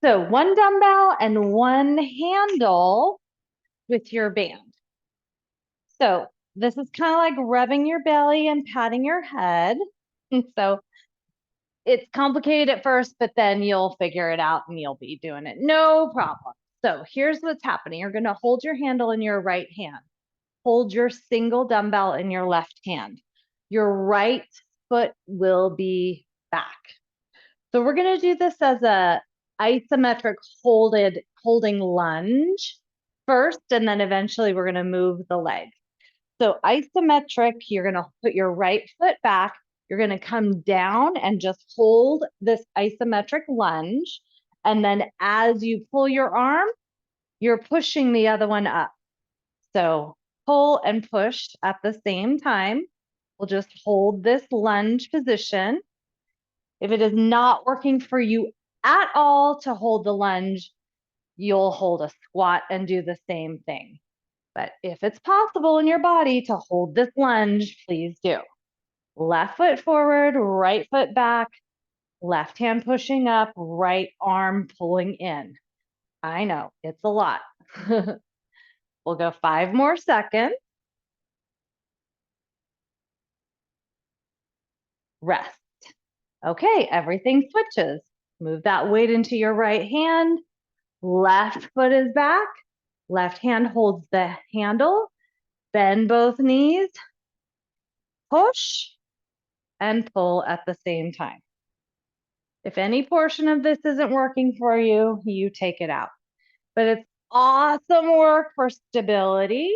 So one dumbbell and one handle with your band. So this is kind of like rubbing your belly and patting your head. And so it's complicated at first, but then you'll figure it out and you'll be doing it. No problem. So here's what's happening. You're going to hold your handle in your right hand. Hold your single dumbbell in your left hand. Your right foot will be back. So we're going to do this as a isometric holding lunge first, and then eventually we're going to move the leg. So isometric, you're going to put your right foot back. You're going to come down and just hold this isometric lunge. And then as you pull your arm, you're pushing the other one up. So pull and push at the same time. We'll just hold this lunge position. If it is not working for you at all to hold the lunge, you'll hold a squat and do the same thing. But if it's possible in your body to hold this lunge, please do. Left foot forward, right foot back, left hand pushing up, right arm pulling in. I know, it's a lot. We'll go 5 more seconds. Rest. Okay, everything switches. Move that weight into your right hand. Left foot is back. Left hand holds the handle. Bend both knees. Push and pull at the same time. If any portion of this isn't working for you, you take it out. But it's awesome work for stability,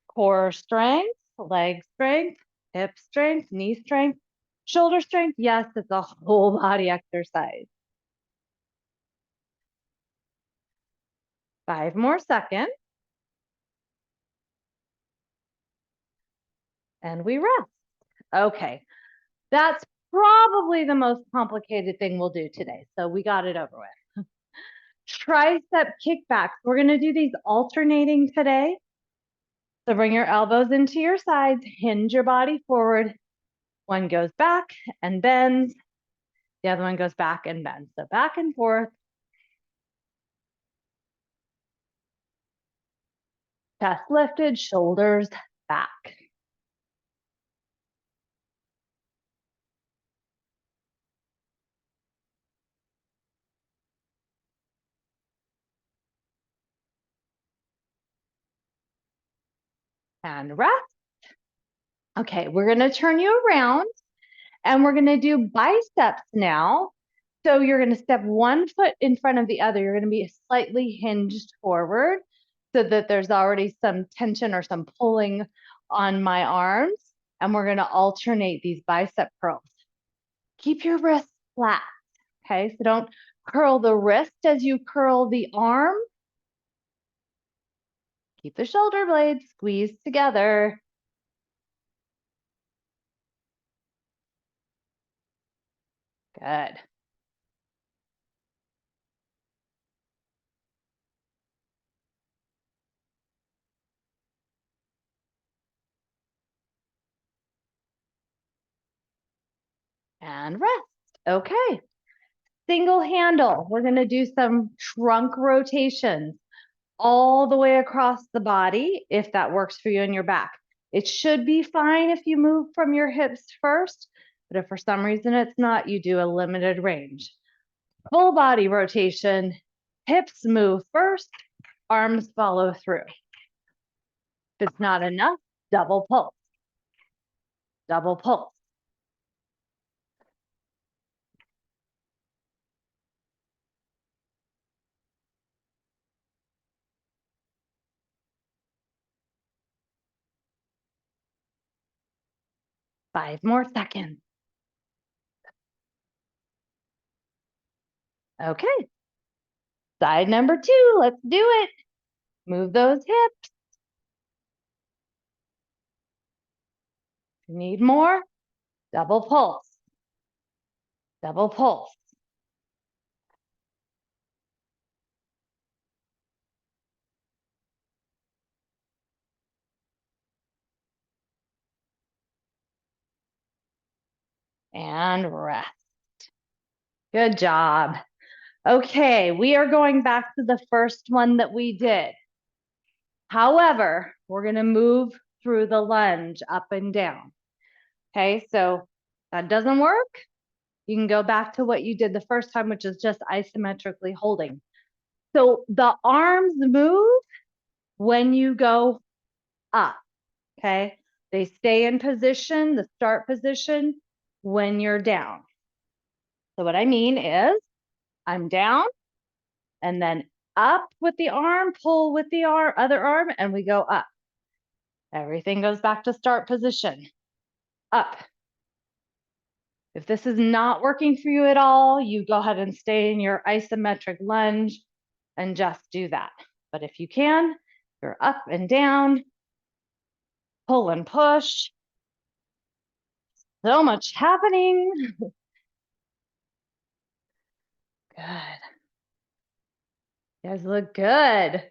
core strength, leg strength, hip strength, knee strength, shoulder strength. Yes, it's a whole body exercise. 5 more seconds. And we rest. Okay, that's probably the most complicated thing we'll do today. So we got it over with. Tricep kickbacks. We're going to do these alternating today. So bring your elbows into your sides, hinge your body forward. One goes back and bends. The other one goes back and bends. So back and forth. Chest lifted, shoulders back. And rest. Okay, we're going to turn you around and we're going to do biceps now. So you're going to step one foot in front of the other. You're going to be slightly hinged forward so that there's already some tension or some pulling on my arms. And we're going to alternate these bicep curls. Keep your wrists flat. Okay, so don't curl the wrist as you curl the arm. Keep the shoulder blades squeezed together. Good. And rest. Okay. Single handle. We're going to do some trunk rotations all the way across the body if that works for you in your back. It should be fine if you move from your hips first, but if for some reason it's not, you do a limited range. Full body rotation, hips move first, arms follow through. If it's not enough, double pulse. Double pulse. Five more seconds. Okay. Side number 2, let's do it. Move those hips. If you need more, double pulse. Double pulse. And rest. Good job. Okay, we are going back to the first one that we did. However, we're going to move through the lunge up and down. Okay, so that doesn't work. You can go back to what you did the first time, which is just isometrically holding. So the arms move when you go up, okay? They stay in position, the start position, when you're down. So what I mean is I'm down and then up with the arm, pull with the other arm, and we go up. Everything goes back to start position, up. If this is not working for you at all, you go ahead and stay in your isometric lunge and just do that. But if you can, you're up and down, pull and push. So much happening. Good. You guys look good.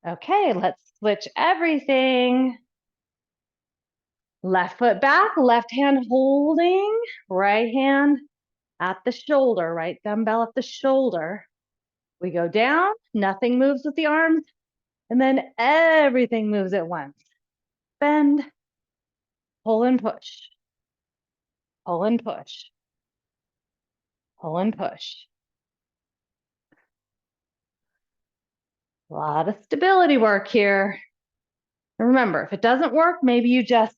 Okay, let's switch everything. Left foot back, left hand holding, right hand at the shoulder, right dumbbell at the shoulder. We go down, nothing moves with the arms, and then everything moves at once. Bend, pull and push, pull and push, pull and push. A lot of stability work here. And remember, if it doesn't work, maybe you just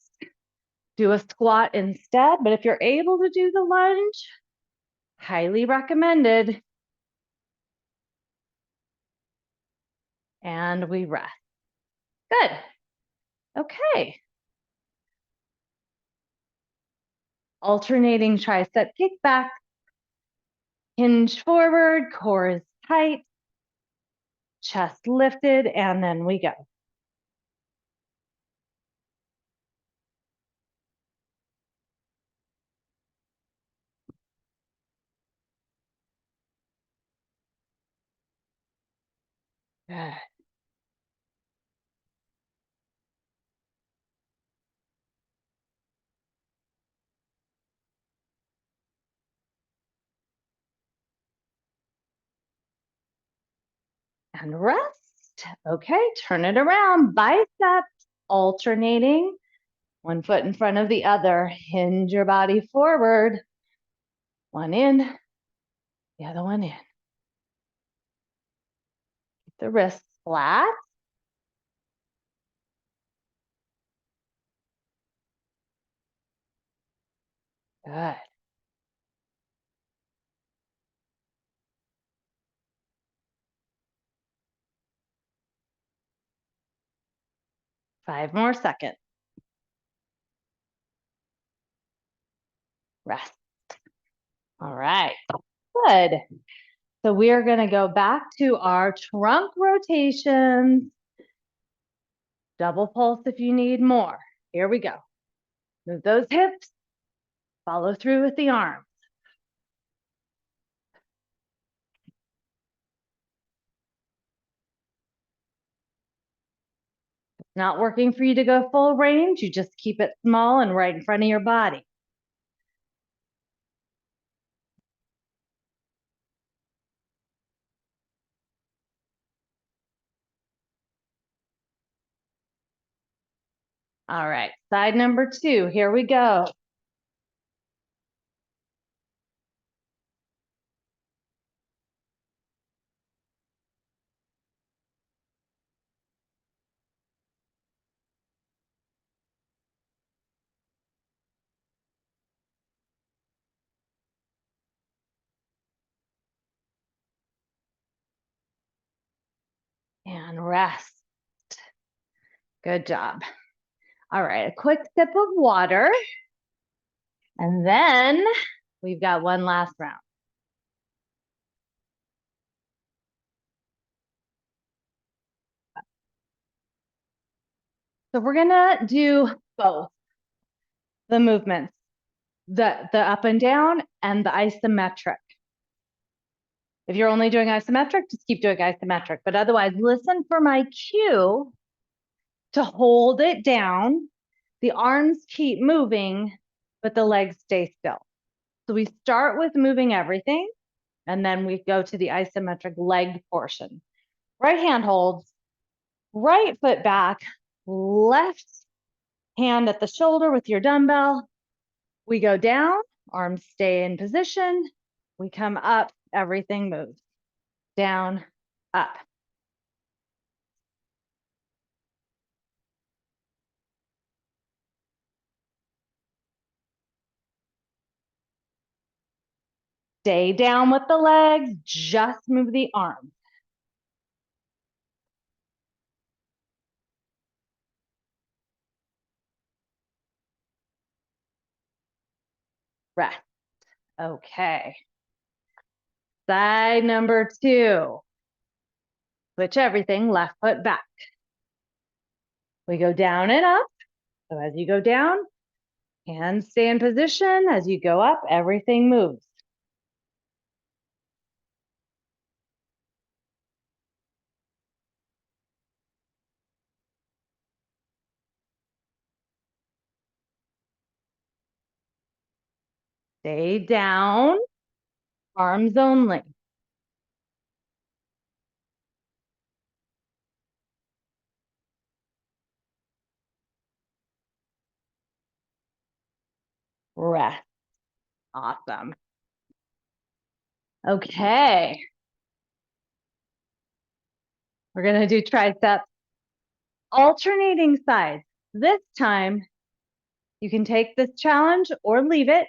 do a squat instead. But if you're able to do the lunge, highly recommended. And we rest. Good. Okay. Alternating tricep kickback. Hinge forward, core is tight, chest lifted, and then we go. Good. And rest. Okay, turn it around. Biceps alternating. One foot in front of the other. Hinge your body forward. One in, the other one in. Keep the wrists flat. Good. Five more seconds. Rest. All right, good. So we are going to go back to our trunk rotations. Double pulse if you need more. Here we go. Move those hips. Follow through with the arms. If it's not working for you to go full range, you just keep it small and right in front of your body. All right, side number 2, here we go. And rest. Good job. All right, a quick sip of water. And then we've got one last round. So we're gonna do both the movements, the up and down and the isometric. If you're only doing isometric, just keep doing isometric. But otherwise, listen for my cue to hold it down The arms keep moving, but the legs stay still. So we start with moving everything, and then we go to the isometric leg portion. Right hand holds, right foot back, left hand at the shoulder with your dumbbell. We go down, arms stay in position. We come up, everything moves. Down, up. Stay down with the legs, just move the arms. Rest. Okay. Side number 2. Switch everything, left foot back. We go down and up. So as you go down, hands stay in position. As you go up, everything moves. Stay down, arms only. Rest. Awesome. Okay. We're going to do triceps, alternating sides. This time, you can take this challenge or leave it.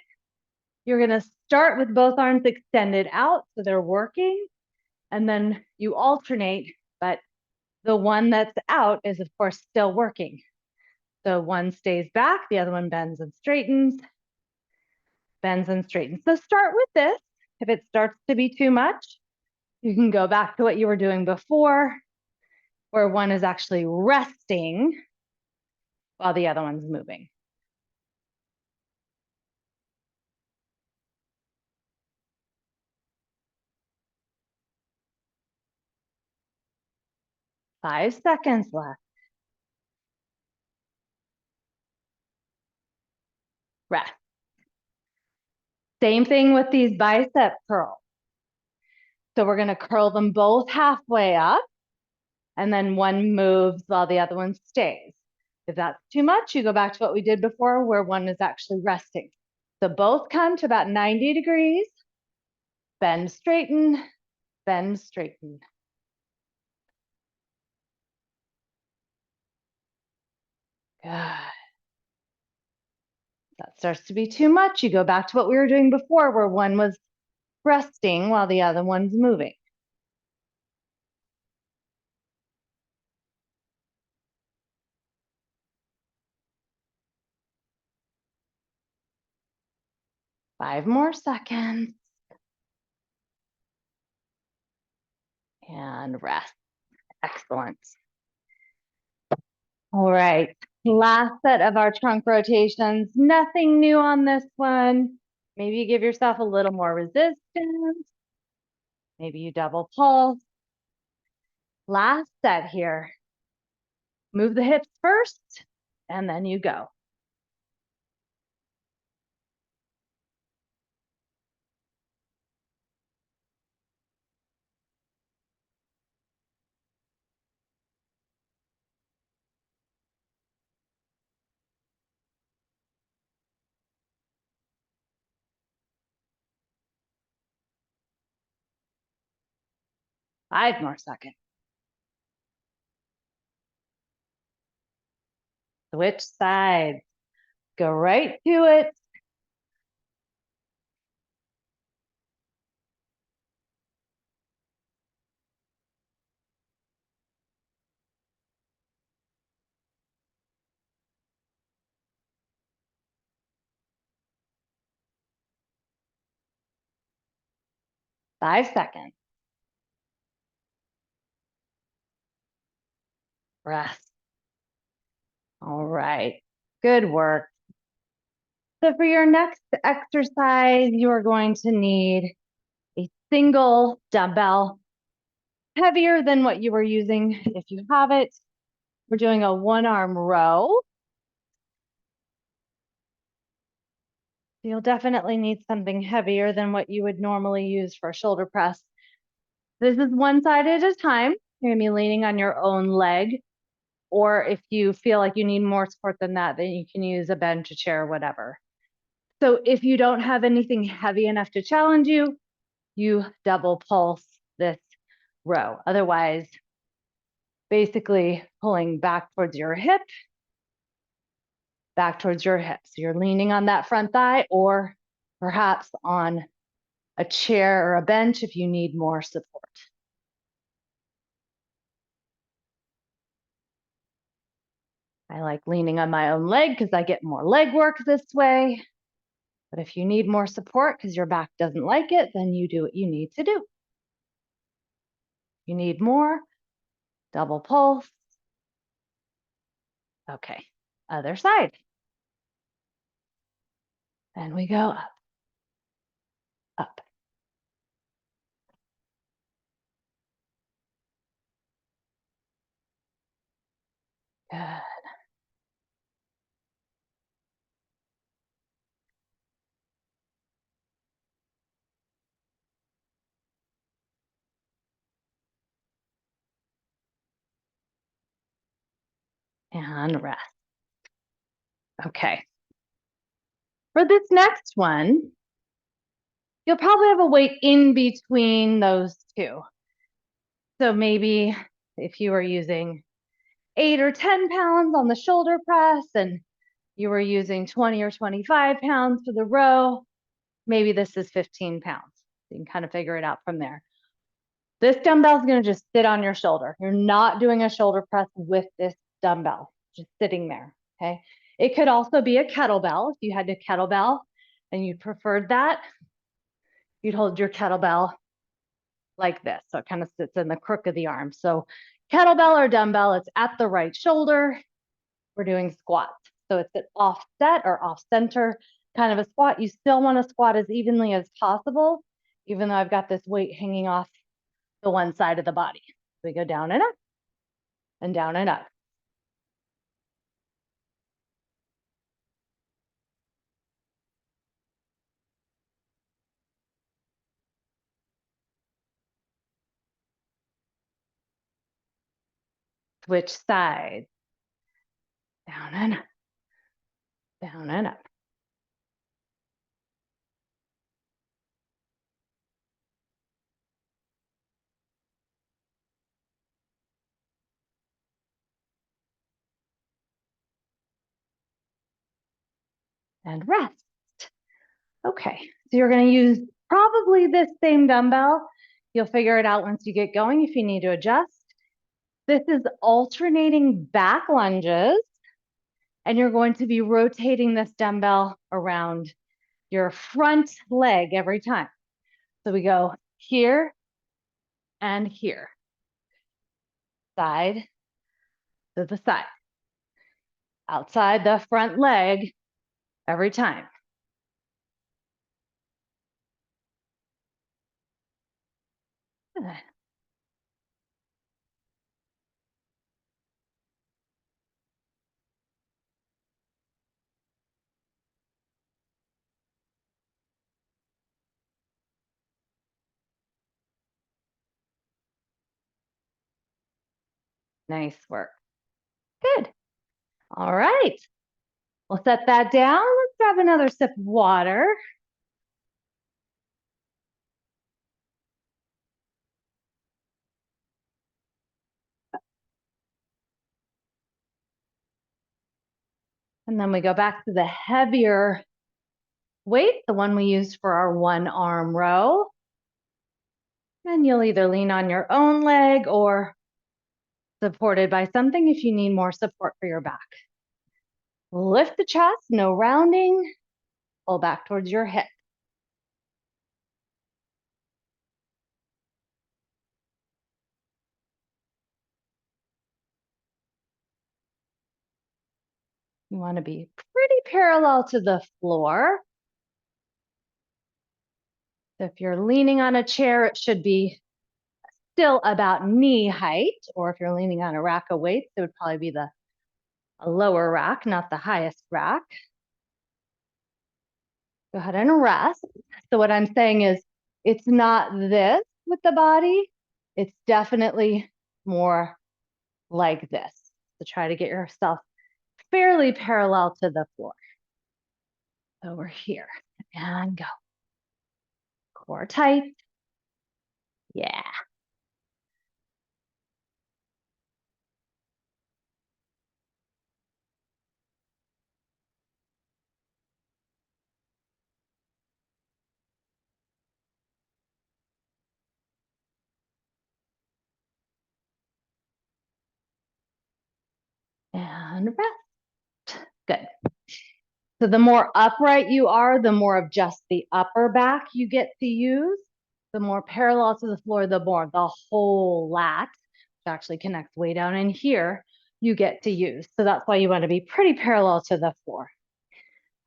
You're going to start with both arms extended out so they're working, and then you alternate, but the one that's out is, of course, still working. So one stays back, the other one bends and straightens, bends and straightens. So start with this. If it starts to be too much, you can go back to what you were doing before, where one is actually resting while the other one's moving. Five seconds left. Rest. Same thing with these bicep curls. So we're going to curl them both halfway up, and then one moves while the other one stays. If that's too much, you go back to what we did before, where one is actually resting. So both come to about 90 degrees, bend, straighten, bend, straighten. Good. That starts to be too much. You go back to what we were doing before, where one was resting while the other one's moving. Five more seconds. And rest. Excellent. All right. Last set of our trunk rotations. Nothing new on this one. Maybe you give yourself a little more resistance. Maybe you double pulse. Last set here. Move the hips first, and then you go. Five more seconds. Switch sides. Go right to it. Five seconds. Rest. All right. Good work. So for your next exercise, you are going to need a single dumbbell, heavier than what you were using if you have it. We're doing a one-arm row. You'll definitely need something heavier than what you would normally use for a shoulder press. This is one side at a time. You're gonna be leaning on your own leg, or if you feel like you need more support than that, then you can use a bench, a chair, whatever. So if you don't have anything heavy enough to challenge you, you double pulse this row. Otherwise, basically pulling back towards your hip, back towards your hip. So you're leaning on that front thigh, or perhaps on a chair or a bench if you need more support. I like leaning on my own leg because I get more leg work this way. But if you need more support because your back doesn't like it, then you do what you need to do. You need more, double pulse. Okay, other side. And we go up, up. Good. And rest. Okay. For this next one, you'll probably have a weight in between those two. So maybe if you were using 8 or 10 pounds on the shoulder press and you were using 20 or 25 pounds for the row, maybe this is 15 pounds. You can kind of figure it out from there. This dumbbell is going to just sit on your shoulder. You're not doing a shoulder press with this dumbbell, just sitting there, okay? It could also be a kettlebell. If you had a kettlebell and you preferred that, you'd hold your kettlebell like this. So it kind of sits in the crook of the arm. So kettlebell or dumbbell, it's at the right shoulder. We're doing squats. So it's an offset or off center kind of a squat. You still want to squat as evenly as possible, even though I've got this weight hanging off the one side of the body. We go down and up and down and up. Switch sides. Down and up. Down and up. And rest. Okay, so you're going to use probably this same dumbbell. You'll figure it out once you get going if you need to adjust. This is alternating back lunges, and you're going to be rotating this dumbbell around your front leg every time. So we go here and here, side to the side, outside the front leg every time. Nice work. Good. All right. We'll set that down. Let's grab another sip of water. And then we go back to the heavier weight, the one we used for our one arm row. And you'll either lean on your own leg or supported by something if you need more support for your back. Lift the chest, no rounding. Pull back towards your hip. You want to be pretty parallel to the floor. So if you're leaning on a chair, it should be still about knee height, or if you're leaning on a rack of weights, it would probably be a lower rack, not the highest rack. Go ahead and rest. So what I'm saying is it's not this with the body. It's definitely more like this. So try to get yourself fairly parallel to the floor. So we're here and go. Core tight. Yeah. And rest. Good. So the more upright you are, the more of just the upper back you get to use. The more parallel to the floor, the more the whole lat, which actually connects way down in here, you get to use. So that's why you want to be pretty parallel to the floor.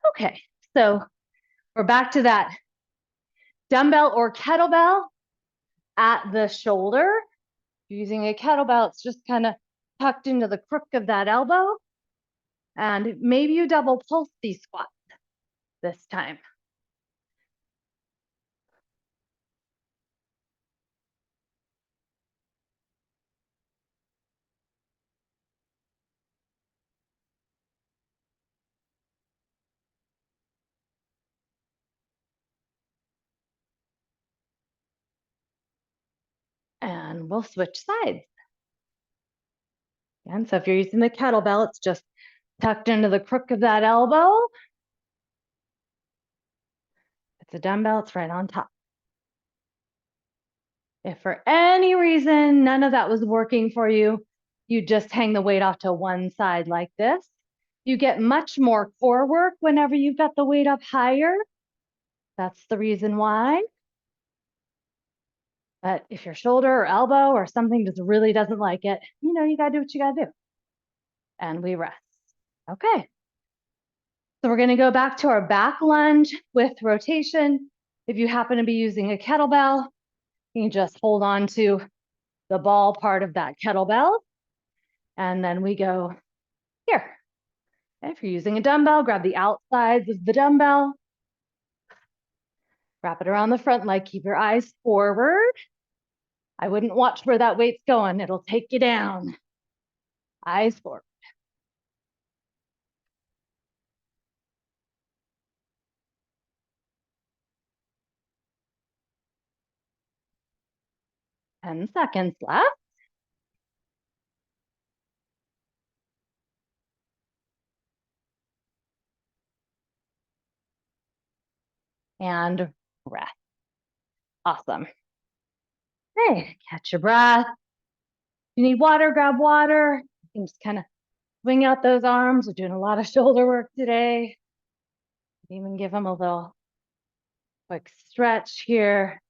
Okay, so we're back to that dumbbell or kettlebell at the shoulder. Using a kettlebell, it's just kind of tucked into the crook of that elbow. And maybe you double pulse these squats this time. And we'll switch sides. And so if you're using the kettlebell, it's just tucked into the crook of that elbow. If it's a dumbbell, it's right on top. If for any reason none of that was working for you, you just hang the weight off to one side like this. You get much more core work whenever you've got the weight up higher. That's the reason why. But if your shoulder or elbow or something just really doesn't like it, you gotta do what you gotta do. And we rest. Okay. So we're gonna go back to our back lunge with rotation. If you happen to be using a kettlebell, you can just hold on to the ball part of that kettlebell. And then we go here. If you're using a dumbbell, grab the outsides of the dumbbell. Wrap it around the front leg. Keep your eyes forward. I wouldn't watch where that weight's going. It'll take you down. Eyes forward. Ten seconds left. And rest. Awesome. Okay, catch your breath. If you need water, grab water. You can just kind of swing out those arms. We're doing a lot of shoulder work today. Even give them a little quick stretch here.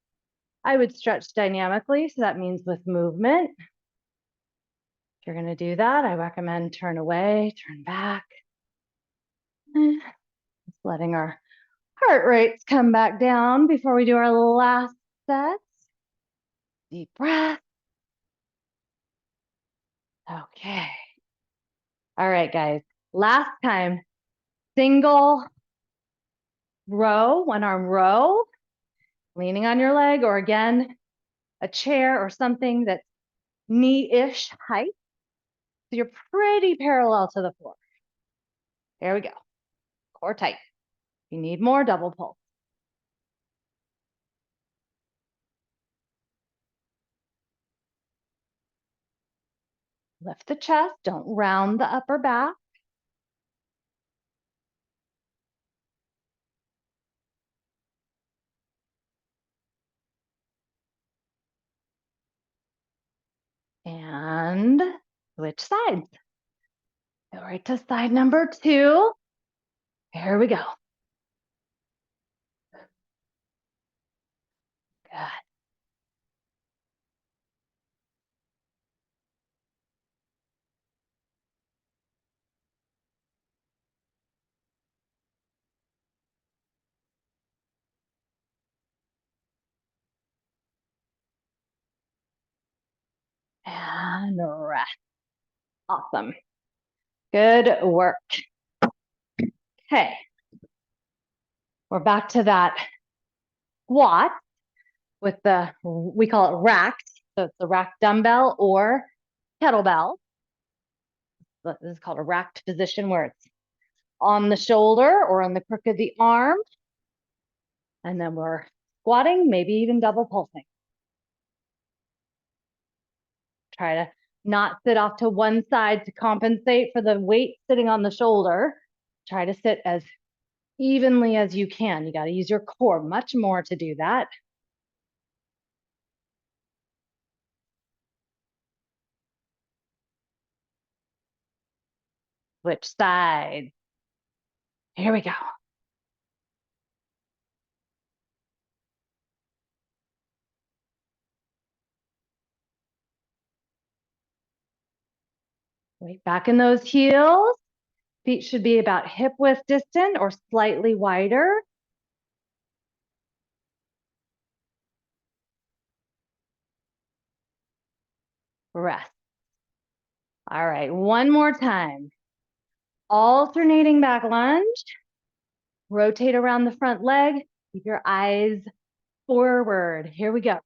I would stretch dynamically, so that means with movement. If you're gonna do that, I recommend turn away, turn back. Just letting our heart rates come back down before we do our last sets. Deep breath. Okay. All right, guys. Last time, single row, one arm row, leaning on your leg, or again, a chair or something that's knee-ish height. So you're pretty parallel to the floor. There we go. Core tight. If you need more, double pull. Lift the chest, don't round the upper back. And switch sides. Go right to side number 2. Here we go. Good. And rest. Awesome. Good work. Okay. We're back to that squat with we call it racked. So it's the racked dumbbell or kettlebell. This is called a racked position where it's on the shoulder or on the crook of the arm. And then we're squatting, maybe even double pulsing. Try to not sit off to one side to compensate for the weight sitting on the shoulder. Try to sit as evenly as you can. You got to use your core much more to do that. Switch sides. Here we go. Weight back in those heels. Feet should be about hip width distant or slightly wider. Rest. All right, one more time. Alternating back lunge. Rotate around the front leg. Keep your eyes forward. Here we go.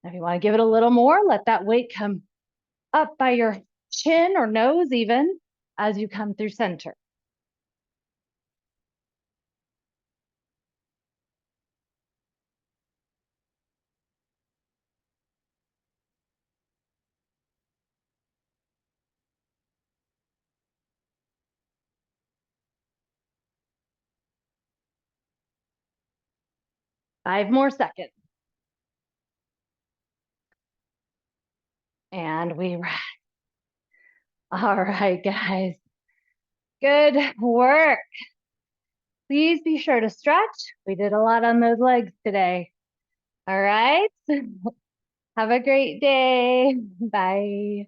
If you want to give it a little more, let that weight come up by your chin or nose even as you come through center. Five more seconds. And we rest. All right, guys. Good work. Please be sure to stretch. We did a lot on those legs today. All right. Have a great day. Bye.